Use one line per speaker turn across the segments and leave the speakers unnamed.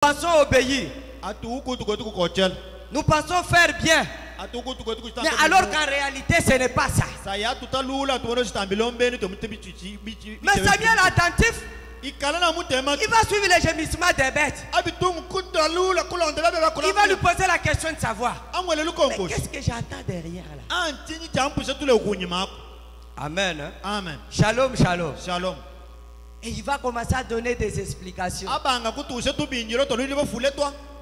pensons obéir. Nous pensons faire bien. Mais alors qu'en réalité, ce n'est pas ça. Mais Samuel attentif, il va suivre les gémissements des bêtes. Il va lui poser la question de savoir, mais qu'est-ce que j'entends derrière là? Amen. Hein?
Amen.
Shalom, shalom.
Shalom.
Et il va commencer à donner des explications.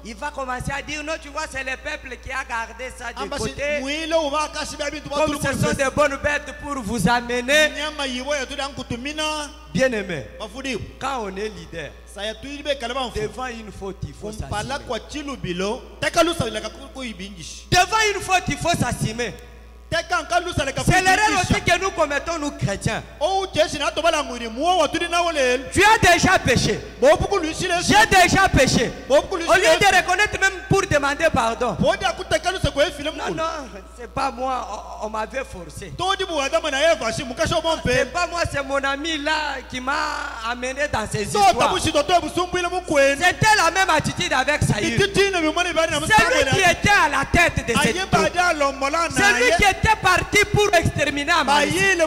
Il va commencer à dire, non, tu vois, c'est le peuple qui a gardé ça de côté. Comme ce sont des bonnes bêtes pour vous amener. Bien aimé, quand on est leader, devant une faute, il faut s'assumer. Devant une faute, il faut s'assumer. C'est l'erreur aussi que nous commettons, nous chrétiens. Tu as déjà péché. J'ai déjà péché. Au lieu de reconnaître même pour demander pardon. Non, non, c'est pas moi, on m'avait forcé. C'est pas moi, c'est mon ami là qui m'a amené dans ces histoires. C'était la même attitude avec Saïd. C'est lui qui était à la tête de cette troupe. C'est lui qui était parti pour exterminer Amalek. La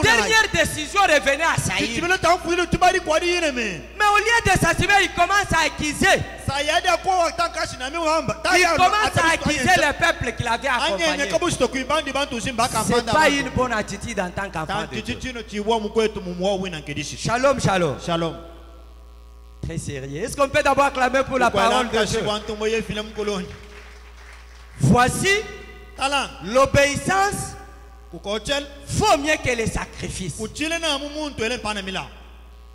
dernière décision revenait à Saïd. Mais au lieu de s'assumer, il commence à accuser. Il commence à accuser le peuple qu'il avait accompagné. Ce n'est pas une bonne attitude en tant qu'enfant de Dieu. Shalom, shalom.
Shalom.
Très sérieux. Est-ce qu'on peut d'abord acclamer pour la parole de Dieu? Voici l'obéissance vaut mieux que les sacrifices.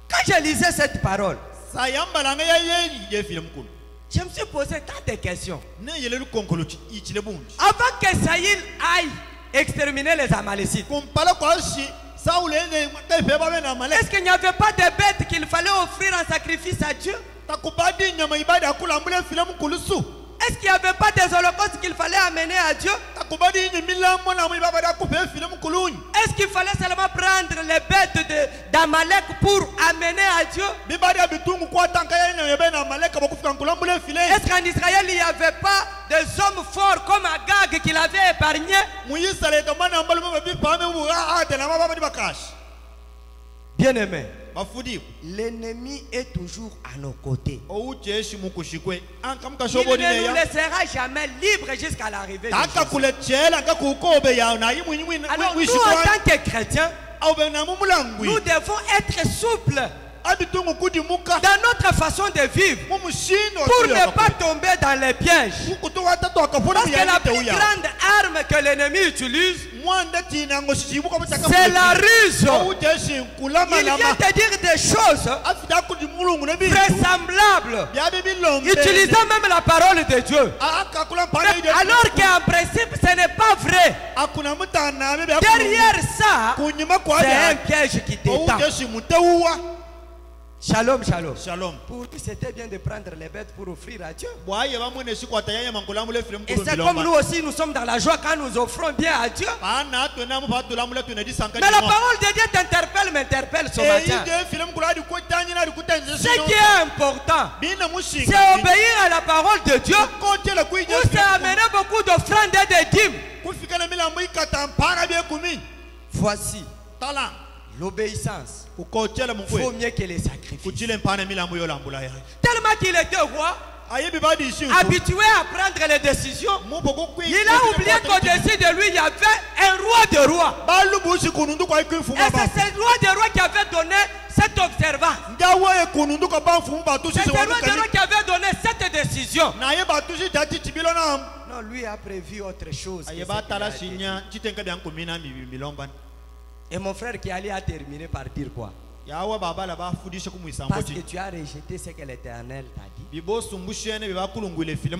Quand je lisais cette parole, je me suis posé tant de questions. Avant que Saïd aille exterminer les Amalécites, est-ce qu'il n'y avait pas de bêtes qu'il fallait offrir en sacrifice à Dieu? Est-ce qu'il n'y avait pas des holocaustes qu'il fallait amener à Dieu? Est-ce qu'il fallait seulement prendre les bêtes d'Amalek pour amener à Dieu? Est-ce qu'en Israël il n'y avait pas des hommes forts comme Agag qu'il avait épargné? Bien aimé, l'ennemi est toujours à nos côtés. Il ne nous laissera jamais libres jusqu'à l'arrivée de Jésus. Alors nous, en tant que chrétiens, nous devons être souples dans notre façon de vivre pour ne pas tomber dans les pièges. Parce que la plus grande arme que l'ennemi utilise, c'est la ruse. Il vient te dire des choses vraisemblables, utilisant même la parole de Dieu. Mais alors qu'en principe ce n'est pas vrai. Derrière ça, c'est un piège qui t'étend. Shalom, shalom.
Shalom.
Pour lui, c'était bien de prendre les bêtes pour offrir à Dieu. Et c'est comme nous aussi, nous sommes dans la joie quand nous offrons bien à Dieu. Mais la parole de Dieu t'interpelle, m'interpelle ce matin. Ce qui est important, c'est obéir à la parole de Dieu, ou c'est amener beaucoup d'offrandes et de dîmes. Voici l'obéissance. Vaut mieux que les sacrifices. Tellement qu'il était roi, habitué à prendre les décisions, il a oublié qu'au-dessus de lui il y avait un roi de rois. Et c'est ce roi de rois qui avait donné cette observance. C'est ce roi de rois qui avait donné cette décision. Non, lui a prévu autre chose. Et mon frère qui allait à terminer par dire quoi? Parce que tu as rejeté ce que l'Éternel t'a dit.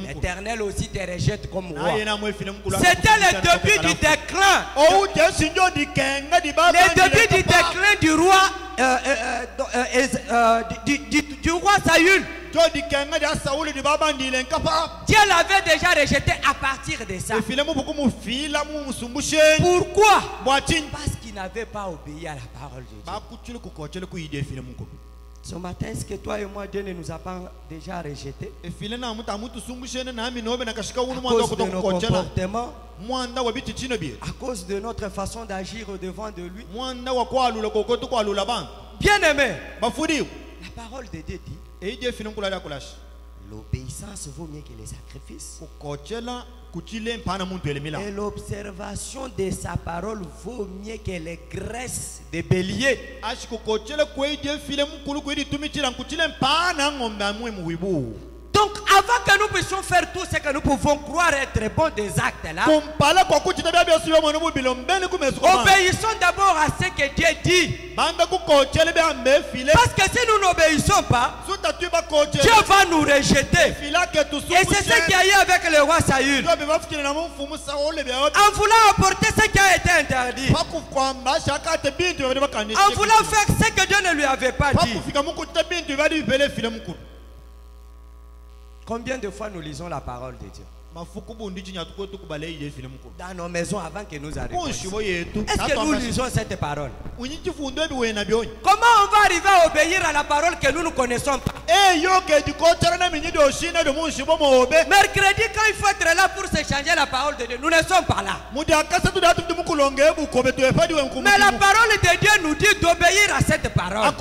L'Éternel aussi te rejette comme roi. C'était le début du déclin. Le début du déclin du roi du roi Saül. Dieu l'avait déjà rejeté à partir de ça. Pourquoi? Parce qu'il n'avait pas obéi à la parole de Dieu. Ce matin, est-ce que toi et moi, Dieu ne nous a pas déjà rejetés à cause de nos comportements, à cause de notre façon d'agir au-devant de lui? Bien aimé, la parole de Dieu dit l'obéissance vaut mieux que les sacrifices. Et l'observation de sa parole vaut mieux que les graisses de bélier. Donc avant que nous puissions faire tout ce que nous pouvons croire être bon des actes là, obéissons d'abord à ce que Dieu dit. Parce que si nous n'obéissons pas, Dieu va nous rejeter. Et c'est ce qui a eu avec le roi Saül. En voulant apporter ce qui a été interdit, en voulant faire ce que Dieu ne lui avait pas dit. Combien de fois nous lisons la parole de Dieu dans nos maisons avant que nous arrivions? Est-ce que nous lisons cette parole? Comment on va arriver à obéir à la parole que nous ne connaissons pas? Mercredi, quand il faut être là pour s'échanger la parole de Dieu, nous ne sommes pas là. Mais la parole de Dieu nous dit d'obéir à cette parole.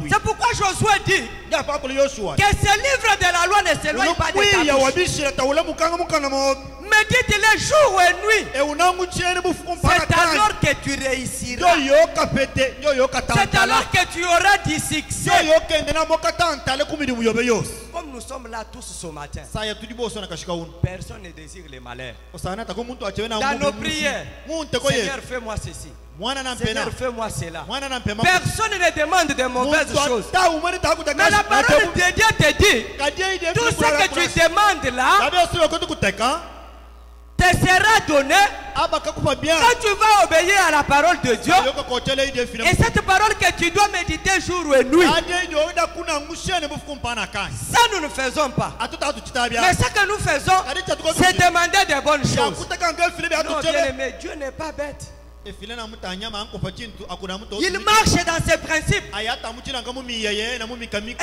C'est pourquoi Josué dit que ce livre de la loi ne s'éloigne pas de ta bouche. Médite-le jour et nuit. C'est alors que tu réussiras. C'est alors que tu auras du succès. Comme nous sommes là tous ce matin, personne ne désire le malheur. Dans nos prières, Seigneur, fais-moi ceci. Seigneur, fais-moi cela. Personne ne demande de mauvaises choses. Mais la parole de Dieu te dit, tout ce que tu demandes là te sera donné quand tu vas obéir à la parole de Dieu. Et cette parole que tu dois méditer jour et nuit, ça nous ne faisons pas. Mais ce que nous faisons, c'est demander de bonnes choses. Non, bien-aimé, Dieu n'est pas bête. Il marche dans ses principes. Et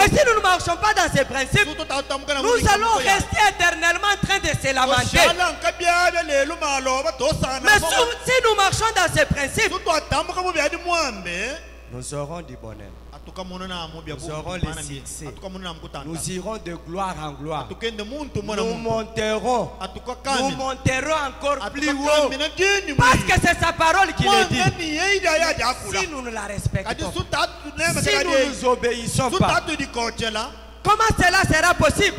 si nous ne marchons pas dans ses principes, nous allons rester éternellement en train de se lamenter. Mais si nous marchons dans ses principes, nous aurons du bonheur. Nous aurons le succès. Nous irons de gloire en gloire. Nous monterons. Nous monterons encore plus haut. Parce que c'est sa parole qui le dit. Si nous ne la respectons pas, si nous ne nous obéissons pas, comment cela sera possible?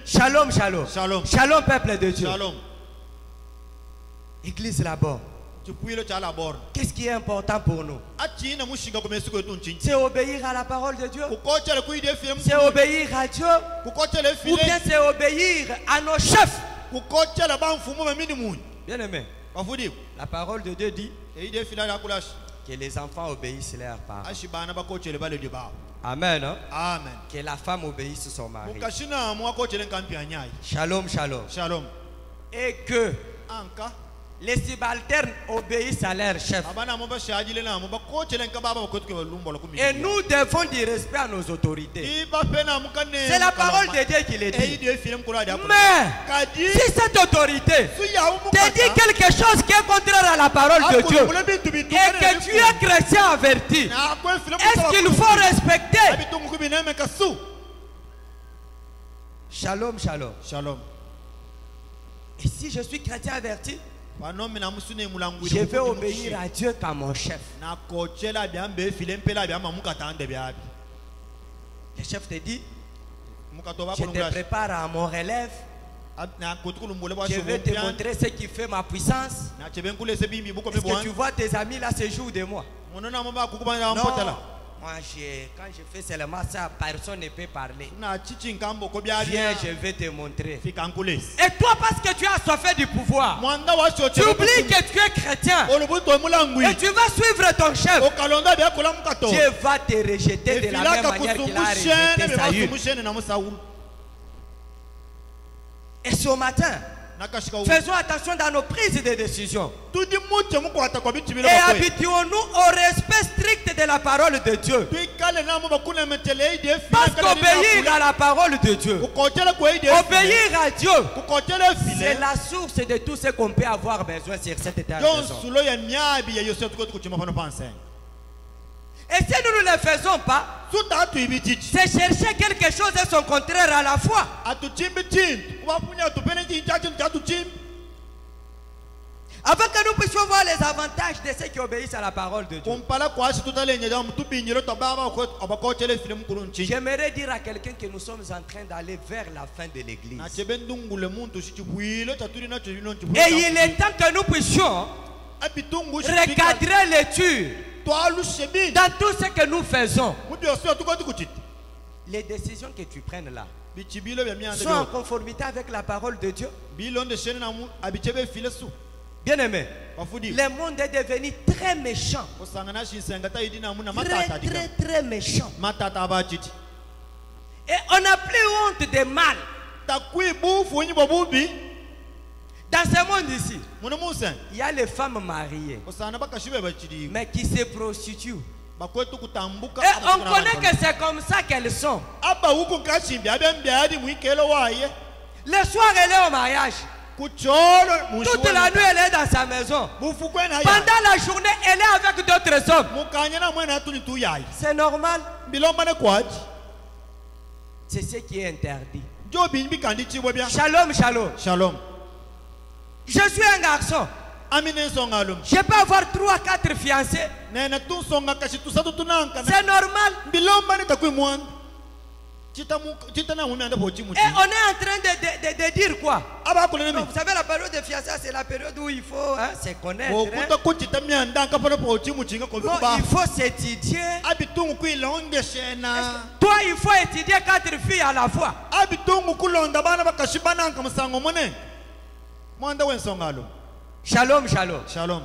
Shalom, shalom. Shalom, shalom, peuple de Dieu. Shalom. Église là-bas. Qu'est-ce qui est important pour nous? C'est obéir à la parole de Dieu. C'est obéir à Dieu. Ou bien c'est obéir à nos chefs. Bien aimé, la parole de Dieu dit que les enfants obéissent leurs parents. Amen. Hein? Amen. Que la femme obéisse son mari. Shalom, shalom. Shalom. Et que les subalternes obéissent à leur chef. Et nous devons du respect à nos autorités. C'est la parole de Dieu qui le dit. Mais si cette autorité te dit quelque chose qui est contraire à la parole de Dieu et que tu es chrétien averti, est-ce qu'il faut respecter? Shalom, shalom. Shalom. Et si je suis chrétien averti, je vais obéir à Dieu comme mon chef. Le chef te dit, je te prépare à mon relève. Je vais te montrer ce qui fait ma puissance. Est-ce que tu vois tes amis là ce jour de moi? Non. Moi, quand je fais seulement ça, personne ne peut parler. Viens, je vais te montrer. Et toi, parce que tu as soif du pouvoir, tu oublies que tu es chrétien. Et tu vas suivre ton chef. Dieu va te rejeter de la même manière qu'il a rejeté Saül. Et ce matin, Faisons attention dans nos prises de décision. Et habituons-nous au respect strict de la parole de Dieu. Parce qu'obéir à la parole de Dieu, obéir à Dieu, c'est la source de tout ce qu'on peut avoir besoin sur cette terre. Et si nous ne le faisons pas, c'est chercher quelque chose et son contraire à la fois. Avant que nous puissions voir les avantages de ceux qui obéissent à la parole de Dieu, j'aimerais dire à quelqu'un que nous sommes en train d'aller vers la fin de l'église. Et il est temps que nous puissions recadrer l'étude dans tout ce que nous faisons. Les décisions que tu prennes là sont en conformité avec la parole de Dieu. Bien aimé, le monde est devenu très méchant. Très méchant. Et on n'a plus honte des mal. Dans ce monde ici, il y a les femmes mariées, mais qui se prostituent. Et on connaît que c'est comme ça qu'elles sont. Le soir, elle est au mariage. Toute la nuit, elle est dans sa maison. Pendant la journée, elle est avec d'autres hommes. C'est normal. C'est ce qui est interdit. Shalom, shalom.
Shalom.
Je suis un garçon. Je peux avoir 3, 4 fiancés. C'est normal. Et on est en train de dire quoi? Vous savez, la période de fiançailles, c'est la période où il faut se connaître. Il faut s'étudier. Toi, il faut étudier 4 filles à la fois. Shalom, shalom.
Shalom.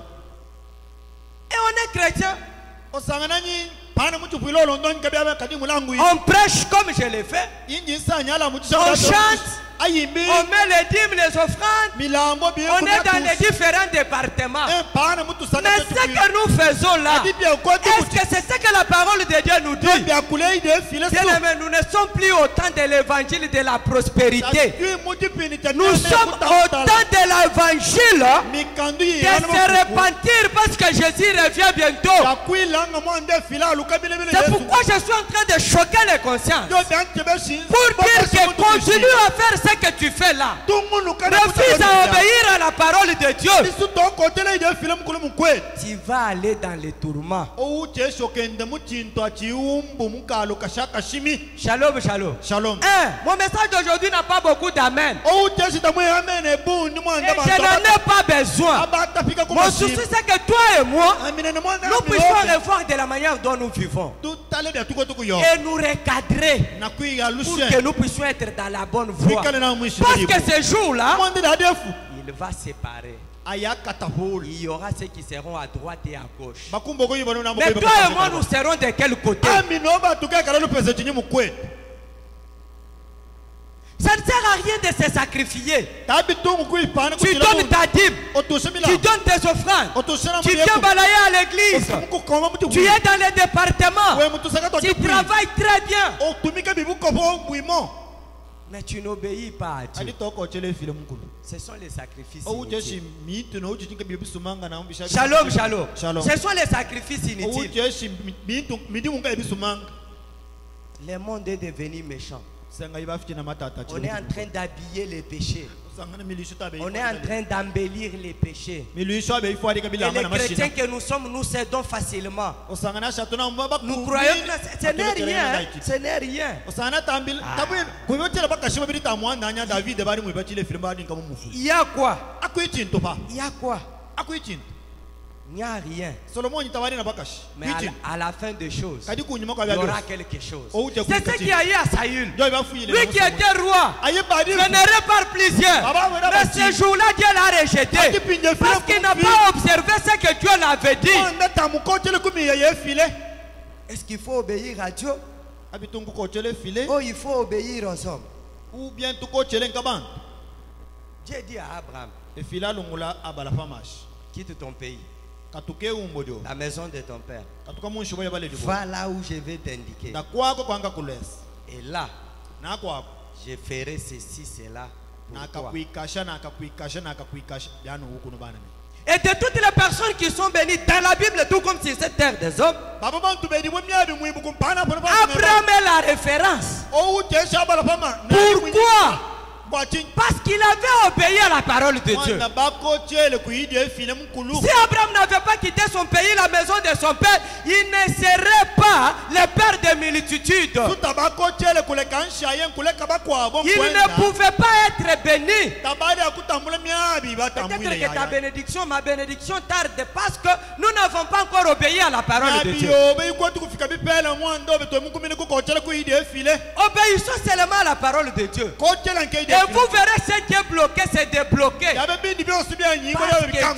Et on est chrétien. On prêche comme je l'ai fait. On chante. On met les dîmes, les offrandes. On est dans les différents départements. Mais ce que nous faisons là, est-ce que c'est ce que la parole de Dieu nous dit? Nous ne sommes plus au temps de l'évangile de la prospérité. Nous sommes au temps de l'évangile de se repentir parce que Jésus revient bientôt. C'est pourquoi je suis en train de choquer les consciences. Pour dire que continue à faire ce que tu fais là. Refuse à obéir à la parole de Dieu. Tu vas aller dans les tourments. Shalom, shalom.
Shalom.
Mon message d'aujourd'hui n'a pas beaucoup d'amen. Et je n'en ai pas besoin. Mon souci c'est que toi et moi, nous puissions revoir de la manière dont nous vivons. Et nous recadrer pour que nous puissions être dans la bonne voie. Parce que ce jour-là, il va séparer. Il y aura ceux qui seront à droite et à gauche. Mais toi et moi, nous serons de quel côté? Ça ne sert à rien de se sacrifier. Tu donnes ta dîme, tu donnes tes offrandes, tu viens balayer à l'église, tu es dans les départements, tu travailles très bien. Mais tu n'obéis pas à Dieu. Ce sont les sacrifices inutiles. Shalom, shalom. Ce sont les sacrifices inutiles. Le monde est devenu méchant. On est en train d'habiller les péchés. On est en train d'embellir les péchés. Et les chrétiens que nous sommes, nous cédons facilement. Nous croyons que ce n'est rien. Ce n'est rien. Il y a quoi? Il y a quoi? Il n'y a rien. Mais à la fin des choses, il y aura quelque chose. C'est ce qu'il y a eu à Saül. Lui qui était roi, vénéré par plusieurs. Mais ce jour-là, Dieu l'a rejeté. Parce qu'il n'a pas observé ce que Dieu l'avait dit. Est-ce qu'il faut obéir à Dieu? Ou il faut obéir aux hommes? Dieu dit à Abraham, quitte ton pays, la maison de ton père, va là où je vais t'indiquer. Et là, je ferai ceci, cela pour toi. Et de toutes les personnes qui sont bénies dans la Bible, tout comme sur cette terre des hommes, Abraham est la référence. Pourquoi? Parce qu'il avait obéi à la parole de Dieu. Si Abraham n'avait pas quitté son pays, la maison de son père, il ne serait pas le père de multitudes. Il ne pouvait pas être béni. Peut-être que ta bénédiction, ma bénédiction tarde parce que nous n'avons pas encore obéi à la parole de Dieu. Obéissons seulement à la parole de Dieu. Et vous verrez ce qui est bloqué, c'est débloqué. Parce que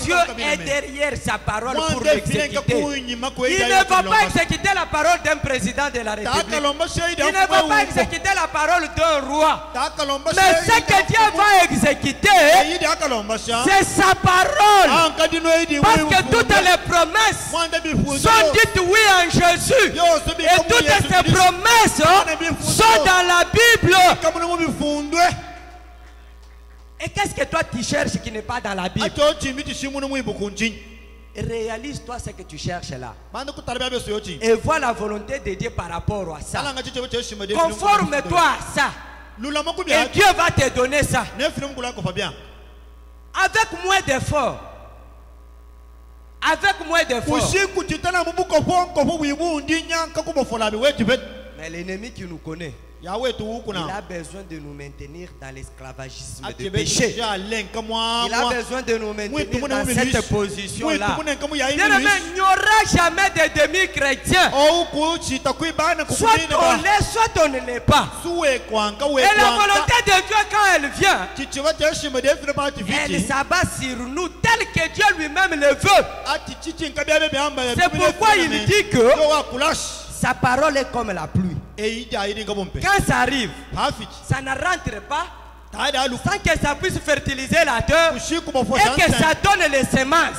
Dieu est derrière sa parole pour l'exécuter. Il ne va pas exécuter la parole d'un président de la République. Il ne va pas exécuter la parole d'un roi. Mais ce que Dieu va exécuter, c'est sa parole. Parce que toutes les promesses sont dites oui en Jésus. Et toutes ces promesses sont dans la Bible. Et qu'est-ce que toi tu cherches qui n'est pas dans la Bible? Réalise-toi ce que tu cherches là. Et vois la volonté de Dieu par rapport à ça. Conforme-toi à ça. Et Dieu va te donner ça. Avec moins d'efforts. Avec moins d'efforts. Mais l'ennemi qui nous connaît, il a besoin de nous maintenir dans l'esclavagisme de péché. Il a besoin de nous maintenir dans cette position-là. Il n'y aura jamais de demi-chrétiens. Soit on l'est, soit on ne l'est pas. Et la volonté de Dieu, quand elle vient, elle s'abat sur nous tel que Dieu lui-même le veut. C'est pourquoi il dit que sa parole est comme la pluie. Quand ça arrive, ça ne rentre pas sans que ça puisse fertiliser la terre et que ça donne les semences.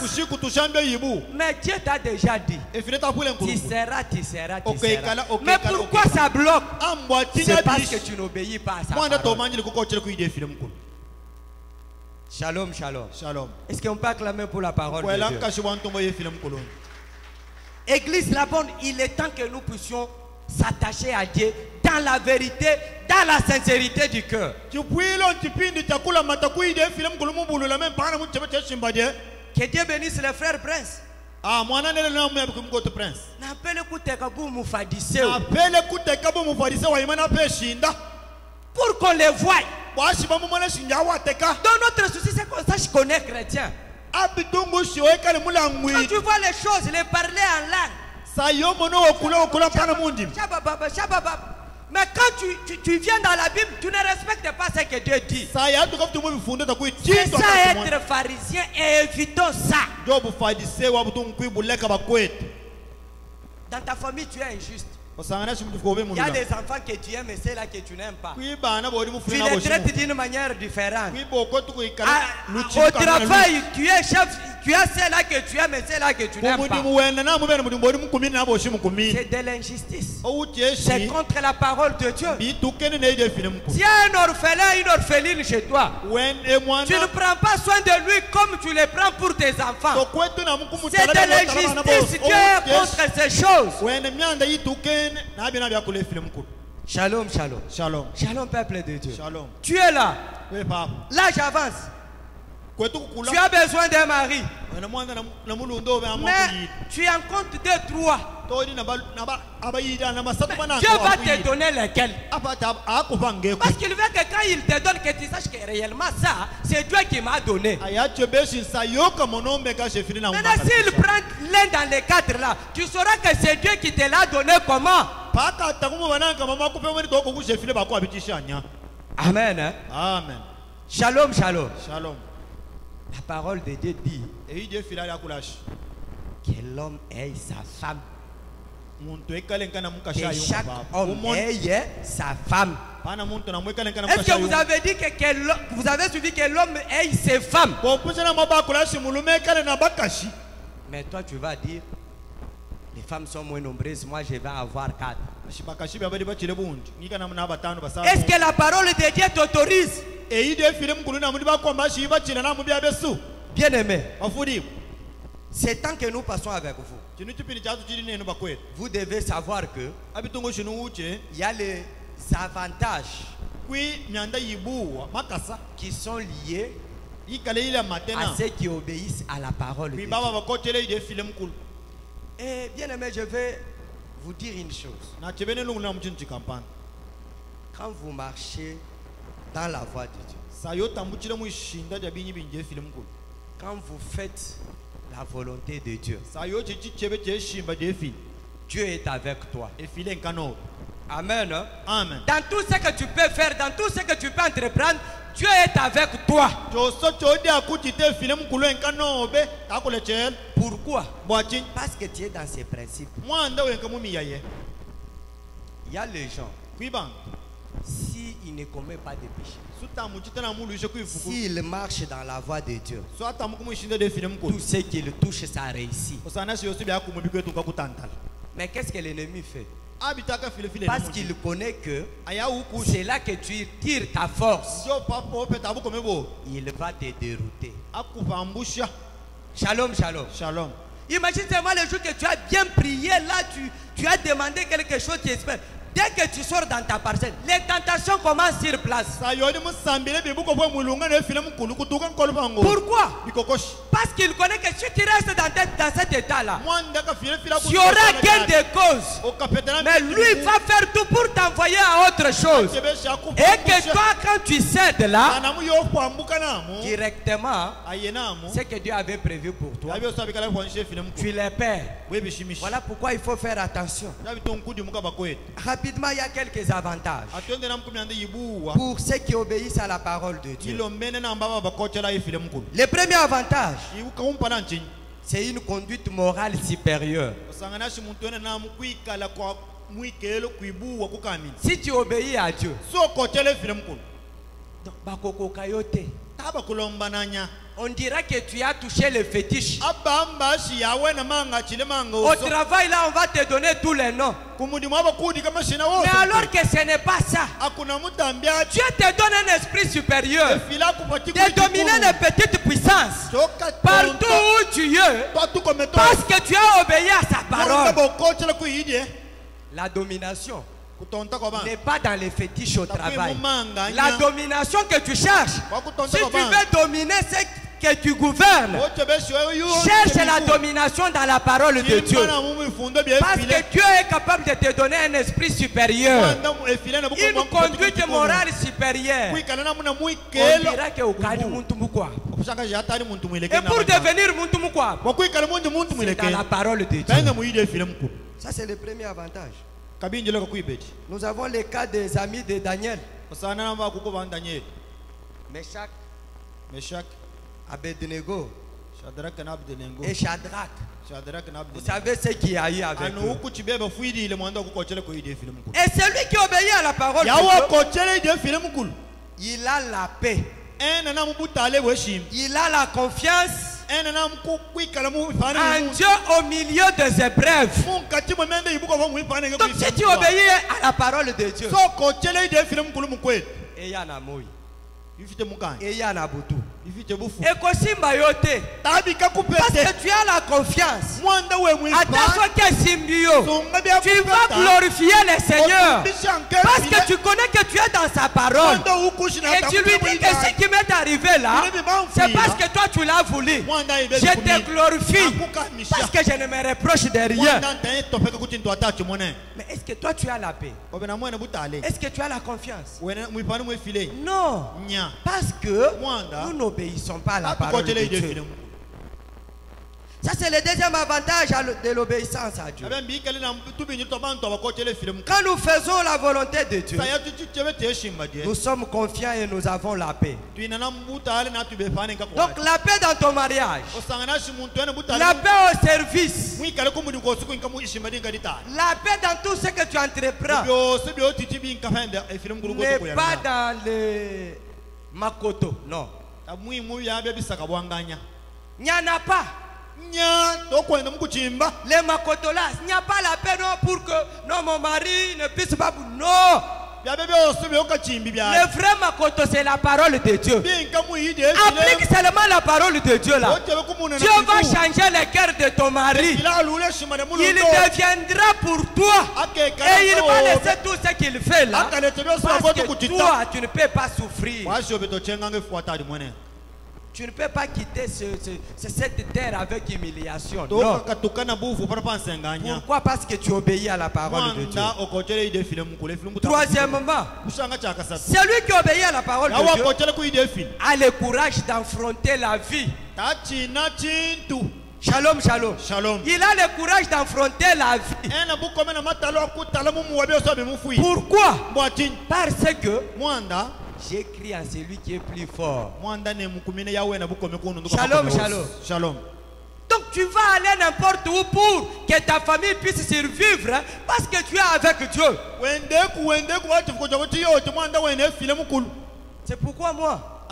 Mais Dieu t'a déjà dit, tu seras. Mais pourquoi ça bloque? C'est parce que tu n'obéis pas à sa parole. Shalom, shalom. Est-ce qu'on peut acclamer pour la parole de Dieu? Église la bonne, il est temps que nous puissions s'attacher à Dieu dans la vérité, dans la sincérité du cœur. Que Dieu bénisse les frères princes. Pour qu'on les voie. Dans notre souci, c'est qu'on sache qu'on est chrétien. Quand tu vois les choses, les parler en langue. Mais quand tu viens dans la Bible, tu ne respectes pas ce que Dieu dit. C'est ça être pharisien et évitons ça. Dans ta famille, tu es injuste. Il y a des enfants que tu aimes et ceux-là que tu n'aimes pas. Tu les traites d'une manière différente. Au travail, tu es chef, tu as ceux-là que tu aimes et ceux-là que tu n'aimes pas. C'est de l'injustice. C'est contre la parole de Dieu. Si un orphelin, une orpheline chez toi, tu ne prends pas soin de lui comme tu le prends pour tes enfants. C'est de l'injustice. Dieu est contre ces choses. Shalom, shalom. Shalom, peuple de Dieu. Tu es là. Là, j'avance. Tu as besoin d'un mari. Mais tu en comptes 2, 3. Dieu va te donner lesquels. Parce qu'il veut que quand il te donne, que tu saches que réellement ça, c'est Dieu qui m'a donné. Maintenant, s'il prend l'un dans les 4 là, tu sauras que c'est Dieu qui te l'a donné comment. Amen. Hein?
Amen.
Shalom, shalom.
La parole de Dieu dit
que l'homme ait sa femme. Que chaque homme ait sa femme. Est-ce que vous avez dit que vous avez suivi que l'homme ait ses femmes? Mais toi tu vas dire, les femmes sont moins nombreuses, moi je vais avoir 4. Est-ce que la parole de Dieu t'autorise? Bien aimé, c'est tant que nous passons avec vous. Vous devez savoir que il y a les avantages qui sont liés à ceux qui obéissent à la parole de Dieu. Et bien aimé, je vais vous dire une chose. Quand vous marchez dans la voie de Dieu, quand vous faites la volonté de Dieu, Dieu est avec toi. Amen.
Amen.
Dans tout ce que tu peux faire, dans tout ce que tu peux entreprendre, Dieu est avec toi. Pourquoi? Parce que tu es dans ses principes. Il y a les gens, s'ils ne commettent pas de péché, s'ils marchent dans la voie de Dieu, tout ce qu'ils touchent, ça réussit. Mais qu'est-ce que l'ennemi fait? Parce qu'il connaît que c'est là que tu tires ta force. Il va te dérouter. Shalom, shalom.
Shalom.
Imagine seulement le jour que tu as bien prié, là tu as demandé quelque chose, tu espères. Dès que tu sors dans ta parcelle, les tentations commencent sur place. Pourquoi? Parce qu'il connaît que si tu restes dans cet état-là, tu auras gain de cause. Mais lui va faire tout pour t'envoyer à autre chose. Et que toi, quand tu cèdes là, directement, ce que Dieu avait prévu pour toi, tu les perds. Voilà pourquoi il faut faire attention. Rapidement, il y a quelques avantages pour ceux qui obéissent à la parole de Dieu. Le premier avantage, c'est une conduite morale supérieure. Si tu obéis à Dieu, on dira que tu as touché le fétiche. Au travail là, on va te donner tous les noms. Mais alors que ce n'est pas ça. Dieu te donne un esprit supérieur de dominer les petites puissances partout où tu es, parce que tu as obéi à sa parole. La domination n'est pas dans les fétiches au travail. La domination que tu cherches, si tu veux dominer ce que tu gouvernes, cherche la domination dans la parole de Dieu. Parce que Dieu est capable de te donner un esprit supérieur, une conduite morale supérieure. On dira que au cas du Muntumukwa. Et pour devenir Muntumukwa, c'est dans la parole de Dieu. Ça, c'est le premier avantage. Nous avons les cas des amis de Daniel. Meshach, Abednego et Shadrach. Vous savez ce qu'il y a eu avec eux. Et celui qui obéit à la parole de Dieu, il a la paix. Il a la confiance en Dieu au milieu des épreuves. Donc si tu obéis à la parole de Dieu, et il y en a Moïse, et il y en a Boutou, et Kosimba Yote, parce que tu as la confiance. Tu vas glorifier le Seigneur parce que tu connais que tu es dans sa parole. Et tu lui dis que ce qui m'est arrivé là, c'est parce que toi tu l'as voulu. Je te glorifie parce que je ne me reproche de rien. Mais est-ce que toi tu as la paix? Est-ce que tu as la confiance? Non, parce que nous n'obéissons pas à la parole de Dieu.
Ça c'est le deuxième avantage de l'obéissance à Dieu. Quand nous faisons la volonté de Dieu, nous sommes confiants et nous avons la paix. Donc la paix dans ton mariage, la paix au service, la paix dans tout ce que tu entreprends, n'est pas dans le makoto, non. Il n'y en a pas. Les makotolas, il n'y a pas la paix non, pour que non, mon mari ne puisse pas. Non. Le vrai makoto, c'est la parole de Dieu. Applique seulement la parole de Dieu là. Dieu va changer le cœur de ton mari. Il deviendra pour toi. Et il va laisser tout ce qu'il fait là. Parce que toi, tu ne peux pas souffrir. Tu ne peux pas quitter cette terre avec humiliation. Non. Pourquoi? Parce que tu obéis à la parole de Dieu. Troisièmement, celui qui obéit à la parole de Dieu a le courage d'affronter la vie. Shalom, shalom.
Shalom.
Il a le courage d'affronter la vie. Pourquoi? Parce que j'écris en celui qui est plus fort. Shalom, shalom.
Shalom.
Donc tu vas aller n'importe où pour que ta famille puisse survivre parce que tu es avec Dieu. C'est pourquoi moi,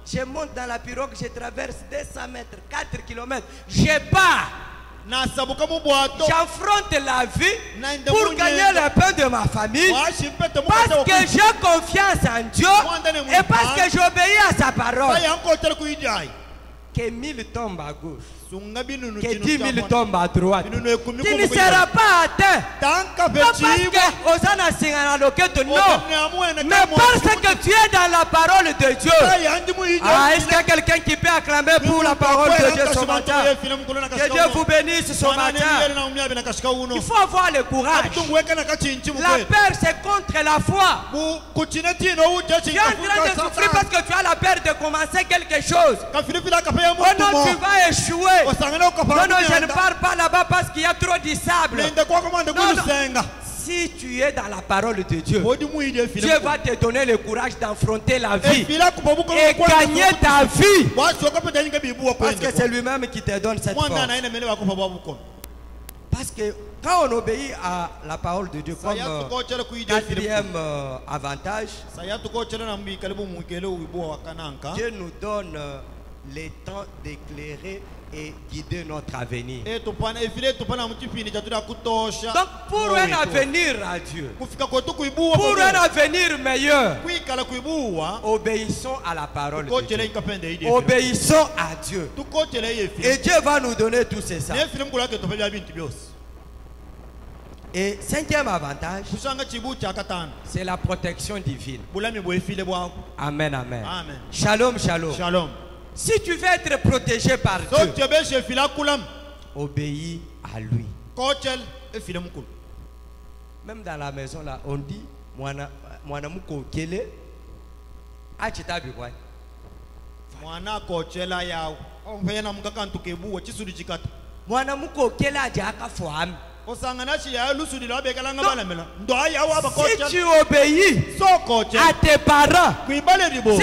je monte dans la pirogue, je traverse 200 mètres, 4 km. Je pars. J'affronte la vie pour gagner le pain de ma famille parce que j'ai confiance en Dieu et parce que j'obéis à sa parole. Que 1000 tombent à gauche, que 10 000 tombent à droite, tu ne seras pas atteint. Pas parce que Osana Singana Loketo, non, mais parce que tu es dans la parole de Dieu. Ah, est-ce qu'il y a quelqu'un qui peut acclamer pour la parole de Dieu ce matin? Que Dieu vous bénisse ce matin. Il faut avoir le courage. La peur, c'est contre la foi. Tu es en train de souffrir parce que tu as la peur de commencer quelque chose. Oh non, tu vas échouer. Non, non, je ne parle pas là-bas parce qu'il y a trop de sable. Non, non. Si tu es dans la parole de Dieu, Dieu va te donner le courage d'affronter la vie et gagner ta vie. Parce que c'est lui-même qui te donne cette force. Parce que quand on obéit à la parole de Dieu comme quatrième avantage, Dieu nous donne le temps d'éclairer et guider notre avenir. Donc pour un avenir à Dieu, pour un avenir meilleur, obéissons à la parole de Dieu. Obéissons à Dieu. Et Dieu va nous donner tout ça. Et cinquième avantage, c'est la protection divine. Amen, amen. Shalom, shalom.
Shalom.
Si tu veux être protégé par Dieu, obéis à lui. Même dans la maison là, on dit Mwanamuko Kele Achitabi quoi. Mwanamuko Kele Ajaka Foam. Si tu obéis à tes parents, si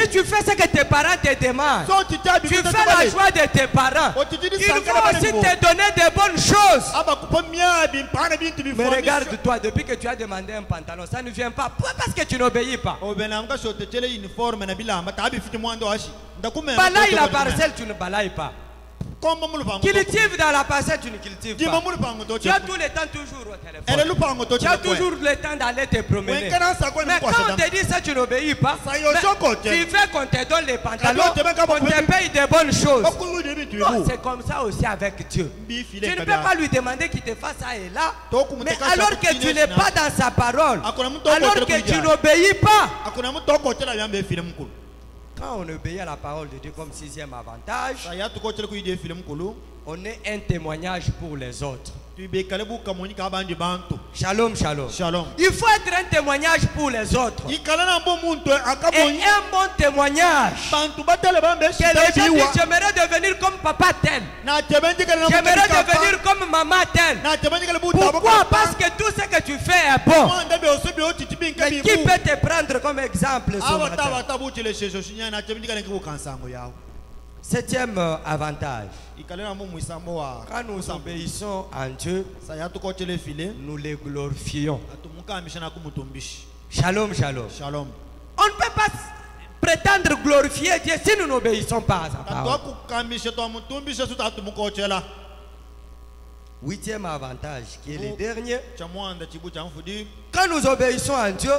tu fais ce que tes parents te demandent, tu fais la joie de tes parents, ils vont aussi te donner de bonnes choses. Mais regarde-toi, depuis que tu as demandé un pantalon, ça ne vient pas. Pourquoi? Parce que tu n'obéis pas. Balaye la parcelle, tu ne balayes pas. Cultive dans la parcelle, tu ne cultives pas. Tu as tout le temps toujours au téléphone. Tu as toujours le temps d'aller te promener. Mais quand on te dit ça, tu n'obéis pas. Tu veux qu'on te donne les pantalons, qu'on te paye de bonnes choses. C'est comme ça aussi avec Dieu. Tu ne peux pas lui demander qu'il te fasse ça et là. Mais alors que tu n'es pas dans sa parole, alors que tu n'obéis pas. Quand on obéit à la parole de Dieu comme sixième avantage, on est un témoignage pour les autres. Shalom, shalom. Shalom. Il faut être un témoignage pour les autres. Et un bon témoignage. Que les gens disent, j'aimerais devenir comme papa tel. J'aimerais devenir comme maman tel. Pourquoi? Parce que tout ce que tu fais est bon. Mais qui peut te prendre comme exemple ce matin? Septième avantage. Quand nous obéissons à Dieu, nous les glorifions. Shalom, shalom. Shalom. On ne peut pas prétendre glorifier Dieu si nous n'obéissons pas à sa parole. Huitième avantage, qui est le dernier. Quand nous obéissons à Dieu,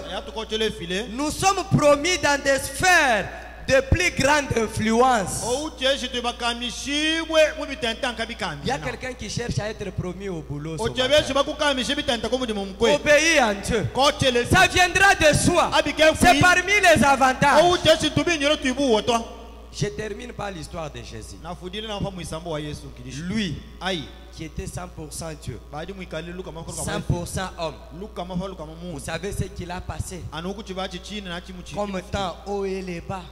nous sommes promis dans des sphères de plus grande influence. Il y a quelqu'un qui cherche à être promis au boulot. Obéir à Dieu. Ça viendra de soi. C'est parmi les avantages. Je termine par l'histoire de Jésus. Lui, qui était 100% Dieu, 100% homme. Vous savez ce qu'il a passé comme temps haut et les bas.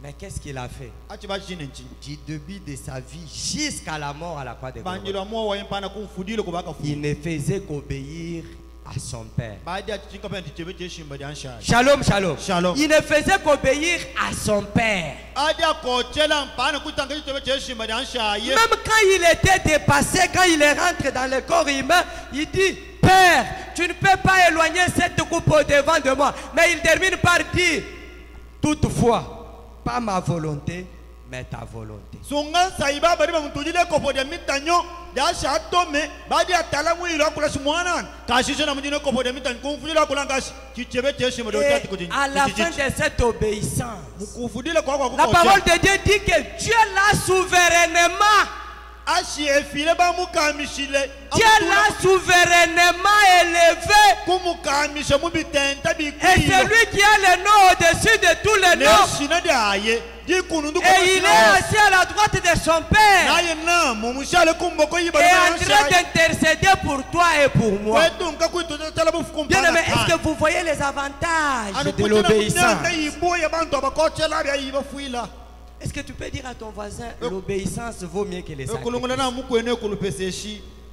Mais qu'est-ce qu'il a fait? Du début de sa vie jusqu'à la mort à la croix de Golgotha, il ne faisait qu'obéir à son père. Shalom, shalom. Shalom. Il ne faisait qu'obéir à son père. Même quand il était dépassé, quand il est rentré dans le corps humain, il dit, Père, tu ne peux pas éloigner cette coupe au-devant de moi. Mais il termine par dire, toutefois, pas ma volonté, mais ta volonté. Et à la fin de cette obéissance, la parole de Dieu dit que Dieu l'a souverainement. Dieu l'a souverainement élevé. Et celui qui a le nom au-dessus de tous les noms. Et il est assis à la droite de son Père. Et en train d'intercéder pour toi et pour moi. Bien aimé, est-ce que vous voyez les avantages de l'obéissance? Est-ce que tu peux dire à ton voisin, l'obéissance vaut mieux que les sacrifices?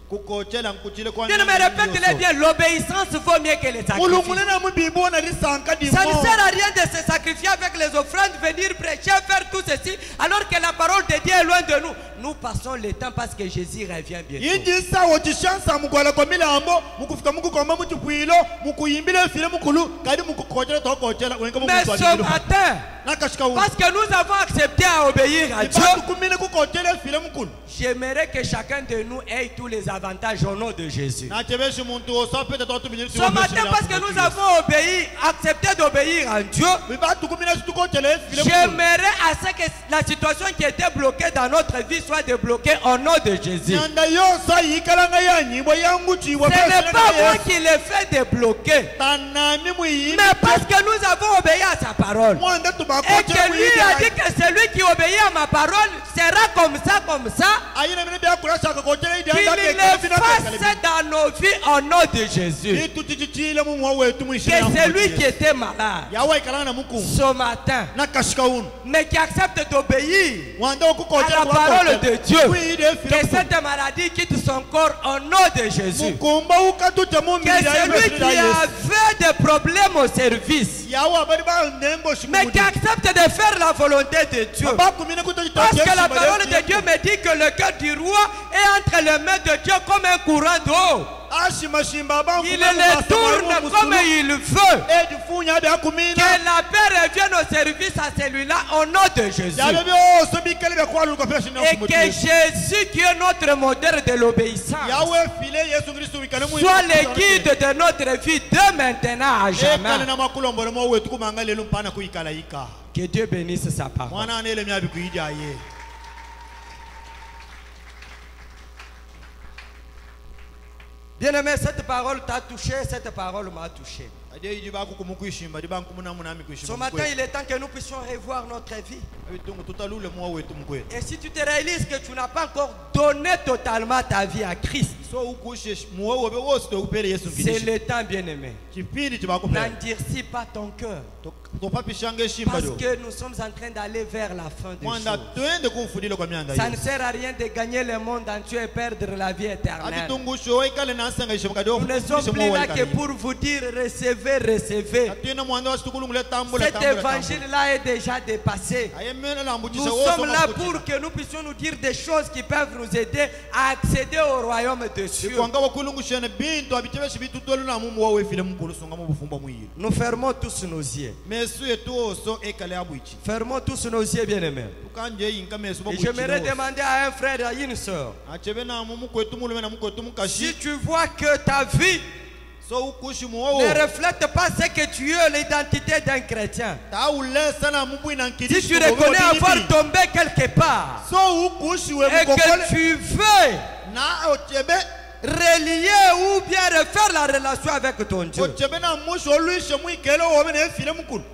Bien aimé, répète-le bien, l'obéissance vaut mieux que les sacrifices. Ça ne sert à rien de se sacrifier avec les offrandes, venir prêcher, faire tout ceci, alors que la parole de Dieu est loin de nous. Nous passons le temps parce que Jésus revient bientôt. Mais ce matin, parce que nous avons accepté à obéir à Dieu, j'aimerais que chacun de nous ait tous les avantages au nom de Jésus. Ce matin, parce que nous avons accepté d'obéir à Dieu, j'aimerais à ce que la situation qui était bloquée dans notre vie soit débloquée au nom de Jésus. Ce n'est pas moi qui l'ai fait débloquer, mais parce que nous avons obéi à sa parole. Et que lui a dit que celui qui obéit à ma parole sera comme ça, qu'il le fasse dans nos vies au nom de Jésus. Que celui qui était malade ce matin, mais qui accepte d'obéir à la parole de Dieu, que cette maladie quitte son corps au nom de Jésus. Que celui qui avait des problèmes au service, mais qui accepte de faire la volonté de Dieu, parce que la parole de Dieu me dit que le cœur du roi est entre les mains de Dieu comme un courant d'eau. Il le tourne comme il veut. Que la paix revienne au service à celui-là au nom de Jésus. Et que Jésus, qui est notre modèle de l'obéissance, soit le guide de notre vie de maintenant à jamais. Que Dieu bénisse sa parole. Bien-aimé, cette parole t'a touché, cette parole m'a touché. Ce matin, il est temps que nous puissions revoir notre vie. Et si tu te réalises que tu n'as pas encore donné totalement ta vie à Christ, c'est le temps, bien-aimé. N'endurcis pas ton cœur. Parce que nous sommes en train d'aller vers la fin des choses. Ça ne sert à rien de gagner le monde entier et perdre la vie éternelle. Nous ne sommes plus là que pour vous dire recevez, recevez. Cet évangile-là est déjà dépassé. Nous sommes là pour que nous puissions nous dire des choses qui peuvent nous aider à accéder au royaume de Dieu. Nous fermons tous nos yeux. Fermons tous nos yeux, bien-aimés. Et j'aimerais demander à un frère et à une soeur, si tu vois que ta vie ne reflète pas ce que tu es, l'identité d'un chrétien, si tu reconnais avoir tombé quelque part et que tu veux relier ou bien refaire la relation avec ton Dieu,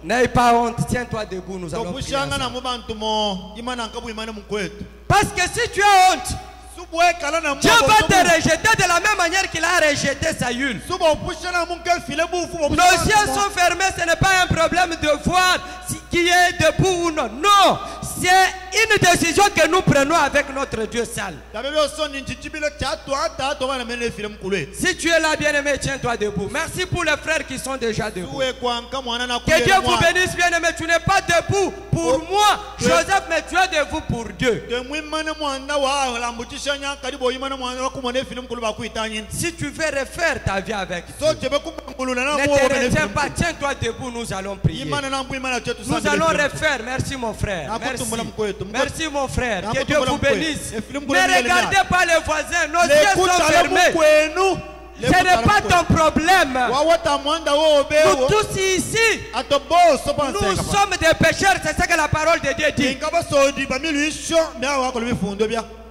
n'aie pas honte, tiens-toi debout, nous allons prier ensemble. Parce que si tu as honte, Dieu va te rejeter de la même manière qu'il a rejeté Saül. Nos yeux sont fermés, ce n'est pas un problème de voir qui est debout ou non. Non, c'est une décision que nous prenons avec notre Dieu seul. Si tu es là, bien-aimé, tiens-toi debout. Merci pour les frères qui sont déjà debout. Que Dieu vous bénisse, bien-aimé. Tu n'es pas debout pour moi, Joseph, mais tu es debout pour Dieu. Si tu veux refaire ta vie avec Dieu, ne te retiens pas, tiens-toi debout, nous allons prier. Nous allons refaire, merci mon frère. Merci. Merci mon frère, que Dieu vous bénisse. Ne regardez pas les voisins, nos yeux sont fermés. Ce n'est pas ton problème. Nous tous ici, nous sommes des pécheurs, c'est ce que la parole de Dieu dit.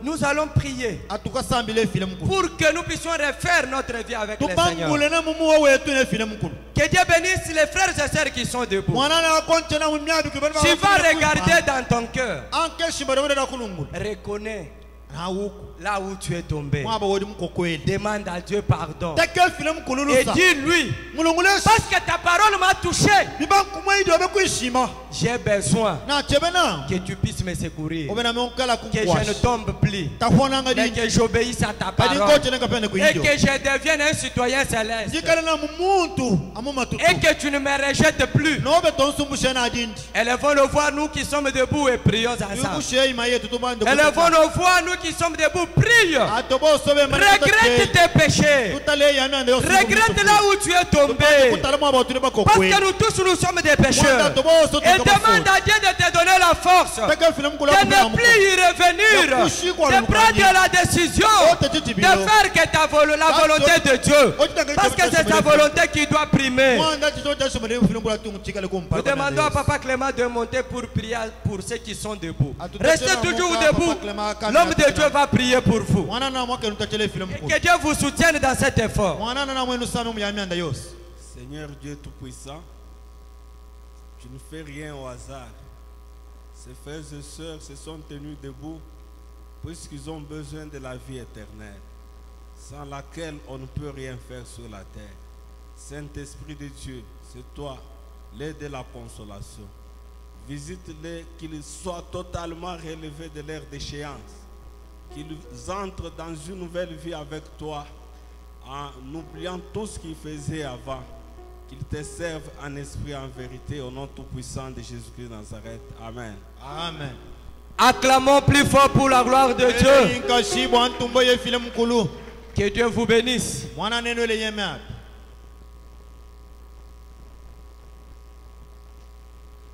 Nous allons prier pour que nous puissions refaire notre vie avec le Seigneur. Que Dieu bénisse les frères et sœurs qui sont debout. Tu vas regarder dans ton cœur. Reconnais là où tu es tombé. Demande à Dieu pardon. Et dis-lui, parce que ta parole m'a touché, j'ai besoin que tu puisses me secourir, que je ne tombe plus, mais que j'obéisse à ta parole et que je devienne un citoyen céleste et que tu ne me rejettes plus. Élevons nos voix, nous qui sommes debout, et prions ensemble. Élevons nos voix, nous qui sommes debout, prie. Regrette tes péchés. Regrette là où tu es tombé. Parce que nous tous nous sommes des pécheurs. Et demande à Dieu de te donner la force de ne plus y revenir, de prendre la décision de faire que la volonté de Dieu. Parce que c'est sa volonté qui doit primer. Nous demandons à Papa Clément de monter pour prier pour ceux qui sont debout. Restez toujours debout. L'homme de Dieu va prier pour vous. Et que Dieu vous soutienne dans cet effort.
Seigneur Dieu Tout-Puissant, tu ne fais rien au hasard. Ces frères et sœurs se sont tenus debout puisqu'ils ont besoin de la vie éternelle, sans laquelle on ne peut rien faire sur la terre. Saint-Esprit de Dieu, c'est toi, l'aide de la consolation. Visite-les, qu'ils soient totalement relevés de leur déchéance, qu'ils entrent dans une nouvelle vie avec toi, en oubliant tout ce qu'ils faisaient avant, qu'ils te servent en esprit, en vérité, au nom tout-puissant de Jésus-Christ de Nazareth. Amen.
Amen. Acclamons plus fort pour la gloire de Dieu. Que Dieu vous bénisse.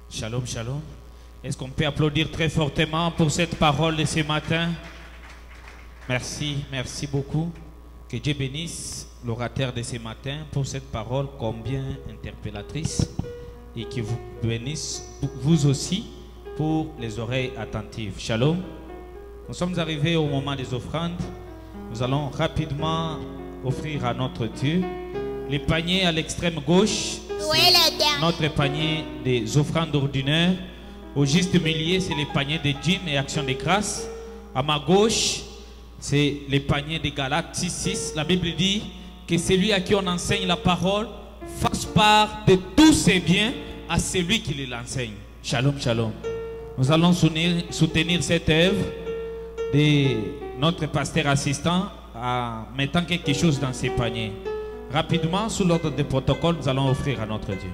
Shalom, shalom. Est-ce qu'on peut applaudir très fortement pour cette parole de ce matin? Merci, merci beaucoup. Que Dieu bénisse l'orateur de ce matin pour cette parole combien interpellatrice et que vous bénisse vous aussi pour les oreilles attentives. Shalom. Nous sommes arrivés au moment des offrandes. Nous allons rapidement offrir à notre Dieu. Les paniers à l'extrême gauche, notre panier des offrandes ordinaires. Au juste milieu, c'est les paniers de dîmes et actions de grâce. À ma gauche, c'est les paniers de Galates 6:6. La Bible dit que celui à qui on enseigne la parole fasse part de tous ses biens à celui qui l'enseigne. Shalom, shalom. Nous allons soutenir cette œuvre de notre pasteur assistant en mettant quelque chose dans ses paniers. Rapidement, sous l'ordre du protocole, nous allons offrir à notre Dieu.